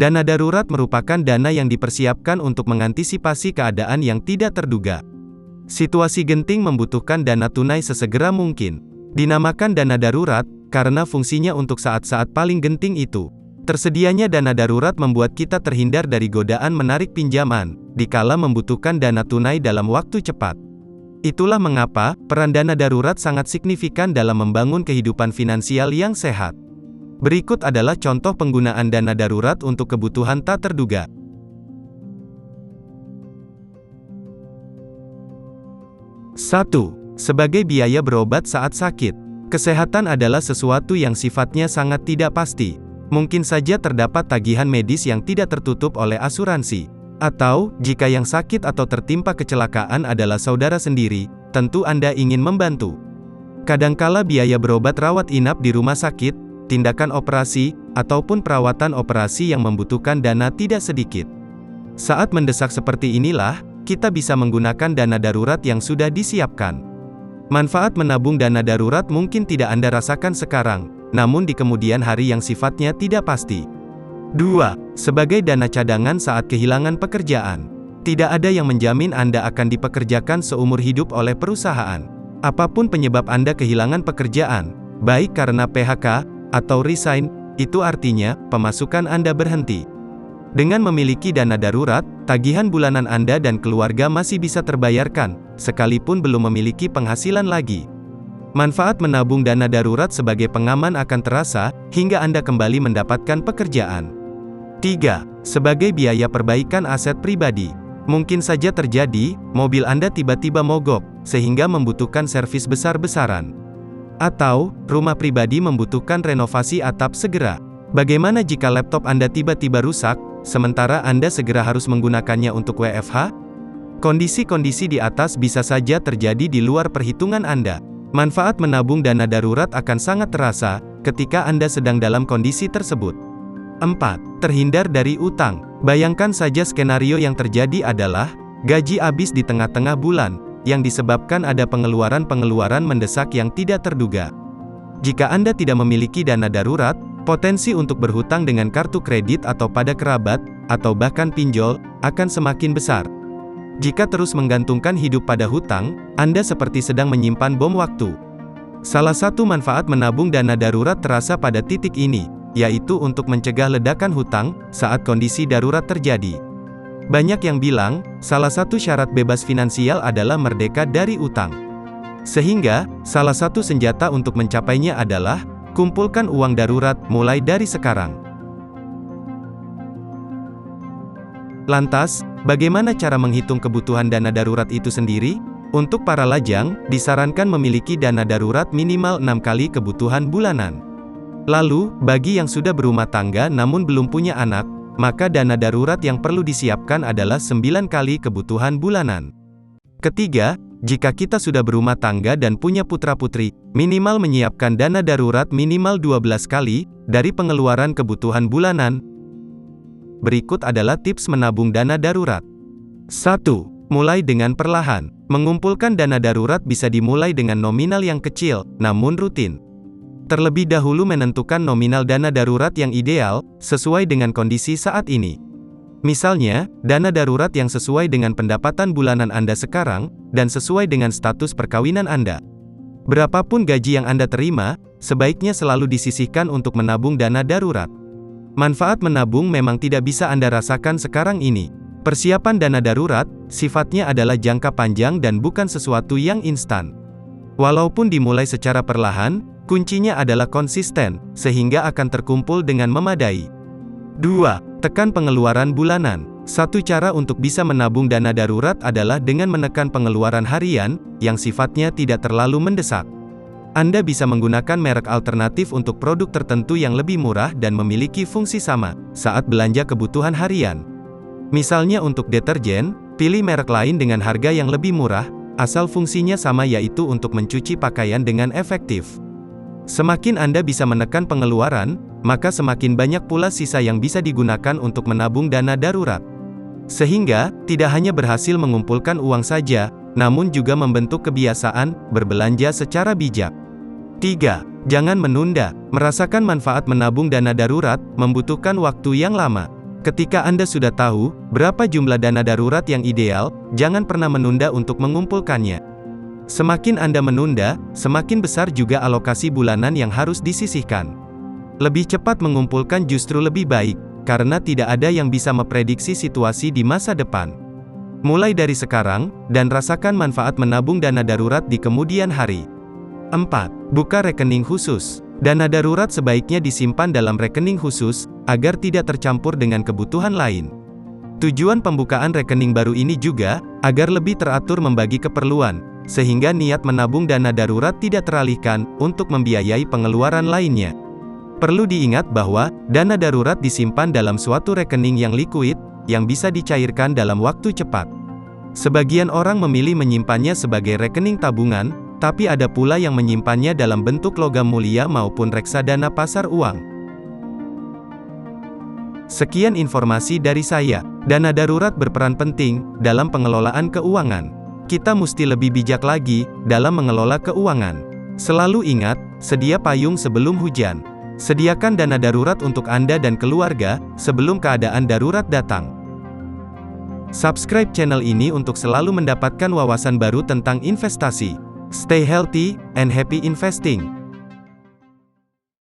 Dana darurat merupakan dana yang dipersiapkan untuk mengantisipasi keadaan yang tidak terduga. Situasi genting membutuhkan dana tunai sesegera mungkin. Dinamakan dana darurat, karena fungsinya untuk saat-saat paling genting itu. Tersedianya dana darurat membuat kita terhindar dari godaan menarik pinjaman, dikala membutuhkan dana tunai dalam waktu cepat. Itulah mengapa, peran dana darurat sangat signifikan dalam membangun kehidupan finansial yang sehat. Berikut adalah contoh penggunaan dana darurat untuk kebutuhan tak terduga. 1. Sebagai biaya berobat saat sakit. Kesehatan adalah sesuatu yang sifatnya sangat tidak pasti. Mungkin saja terdapat tagihan medis yang tidak tertutup oleh asuransi. Atau, jika yang sakit atau tertimpa kecelakaan adalah saudara sendiri, tentu Anda ingin membantu. Kadangkala biaya berobat rawat inap di rumah sakit, tindakan operasi, ataupun perawatan operasi yang membutuhkan dana tidak sedikit. Saat mendesak seperti inilah, kita bisa menggunakan dana darurat yang sudah disiapkan. Manfaat menabung dana darurat mungkin tidak Anda rasakan sekarang, namun di kemudian hari yang sifatnya tidak pasti. 2. Sebagai dana cadangan saat kehilangan pekerjaan. Tidak ada yang menjamin Anda akan dipekerjakan seumur hidup oleh perusahaan. Apapun penyebab Anda kehilangan pekerjaan, baik karena PHK, atau resign, itu artinya, pemasukan Anda berhenti. Dengan memiliki dana darurat, tagihan bulanan Anda dan keluarga masih bisa terbayarkan, sekalipun belum memiliki penghasilan lagi. Manfaat menabung dana darurat sebagai pengaman akan terasa, hingga Anda kembali mendapatkan pekerjaan. 3. Sebagai biaya perbaikan aset pribadi. Mungkin saja terjadi, mobil Anda tiba-tiba mogok, sehingga membutuhkan servis besar-besaran. Atau, rumah pribadi membutuhkan renovasi atap segera. Bagaimana jika laptop Anda tiba-tiba rusak, sementara Anda segera harus menggunakannya untuk WFH? Kondisi-kondisi di atas bisa saja terjadi di luar perhitungan Anda. Manfaat menabung dana darurat akan sangat terasa, ketika Anda sedang dalam kondisi tersebut. 4. Terhindar dari utang. Bayangkan saja skenario yang terjadi adalah, gaji habis di tengah-tengah bulan, yang disebabkan ada pengeluaran-pengeluaran mendesak yang tidak terduga. Jika Anda tidak memiliki dana darurat, potensi untuk berhutang dengan kartu kredit atau pada kerabat, atau bahkan pinjol, akan semakin besar. Jika terus menggantungkan hidup pada hutang, Anda seperti sedang menyimpan bom waktu. Salah satu manfaat menabung dana darurat terasa pada titik ini, yaitu untuk mencegah ledakan hutang, saat kondisi darurat terjadi. Banyak yang bilang, salah satu syarat bebas finansial adalah merdeka dari utang. Sehingga, salah satu senjata untuk mencapainya adalah, kumpulkan uang darurat, mulai dari sekarang. Lantas, bagaimana cara menghitung kebutuhan dana darurat itu sendiri? Untuk para lajang, disarankan memiliki dana darurat minimal 6 kali kebutuhan bulanan. Lalu, bagi yang sudah berumah tangga namun belum punya anak, maka dana darurat yang perlu disiapkan adalah 9 kali kebutuhan bulanan. Ketiga, jika kita sudah berumah tangga dan punya putra-putri, minimal menyiapkan dana darurat minimal 12 kali, dari pengeluaran kebutuhan bulanan. Berikut adalah tips menabung dana darurat. 1. Mulai dengan perlahan. Mengumpulkan dana darurat bisa dimulai dengan nominal yang kecil, namun rutin. Terlebih dahulu menentukan nominal dana darurat yang ideal, sesuai dengan kondisi saat ini. Misalnya, dana darurat yang sesuai dengan pendapatan bulanan Anda sekarang, dan sesuai dengan status perkawinan Anda. Berapapun gaji yang Anda terima, sebaiknya selalu disisihkan untuk menabung dana darurat. Manfaat menabung memang tidak bisa Anda rasakan sekarang ini. Persiapan dana darurat, sifatnya adalah jangka panjang dan bukan sesuatu yang instan. Walaupun dimulai secara perlahan, kuncinya adalah konsisten, sehingga akan terkumpul dengan memadai. 2. Tekan pengeluaran bulanan. Satu cara untuk bisa menabung dana darurat adalah dengan menekan pengeluaran harian, yang sifatnya tidak terlalu mendesak. Anda bisa menggunakan merek alternatif untuk produk tertentu yang lebih murah dan memiliki fungsi sama, saat belanja kebutuhan harian. Misalnya untuk deterjen, pilih merek lain dengan harga yang lebih murah, asal fungsinya sama yaitu untuk mencuci pakaian dengan efektif. Semakin Anda bisa menekan pengeluaran, maka semakin banyak pula sisa yang bisa digunakan untuk menabung dana darurat. Sehingga, tidak hanya berhasil mengumpulkan uang saja, namun juga membentuk kebiasaan berbelanja secara bijak. 3. Jangan menunda. Merasakan manfaat menabung dana darurat membutuhkan waktu yang lama. Ketika Anda sudah tahu berapa jumlah dana darurat yang ideal, jangan pernah menunda untuk mengumpulkannya. Semakin Anda menunda, semakin besar juga alokasi bulanan yang harus disisihkan. Lebih cepat mengumpulkan justru lebih baik, karena tidak ada yang bisa memprediksi situasi di masa depan. Mulai dari sekarang, dan rasakan manfaat menabung dana darurat di kemudian hari. 4. Buka rekening khusus. Dana darurat sebaiknya disimpan dalam rekening khusus, agar tidak tercampur dengan kebutuhan lain. Tujuan pembukaan rekening baru ini juga, agar lebih teratur membagi keperluan, sehingga niat menabung dana darurat tidak teralihkan, untuk membiayai pengeluaran lainnya. Perlu diingat bahwa, dana darurat disimpan dalam suatu rekening yang likuid, yang bisa dicairkan dalam waktu cepat. Sebagian orang memilih menyimpannya sebagai rekening tabungan, tapi ada pula yang menyimpannya dalam bentuk logam mulia maupun reksadana pasar uang. Sekian informasi dari saya. Dana darurat berperan penting dalam pengelolaan keuangan. Kita mesti lebih bijak lagi dalam mengelola keuangan. Selalu ingat, sedia payung sebelum hujan. Sediakan dana darurat untuk Anda dan keluarga sebelum keadaan darurat datang. Subscribe channel ini untuk selalu mendapatkan wawasan baru tentang investasi. Stay healthy and happy investing.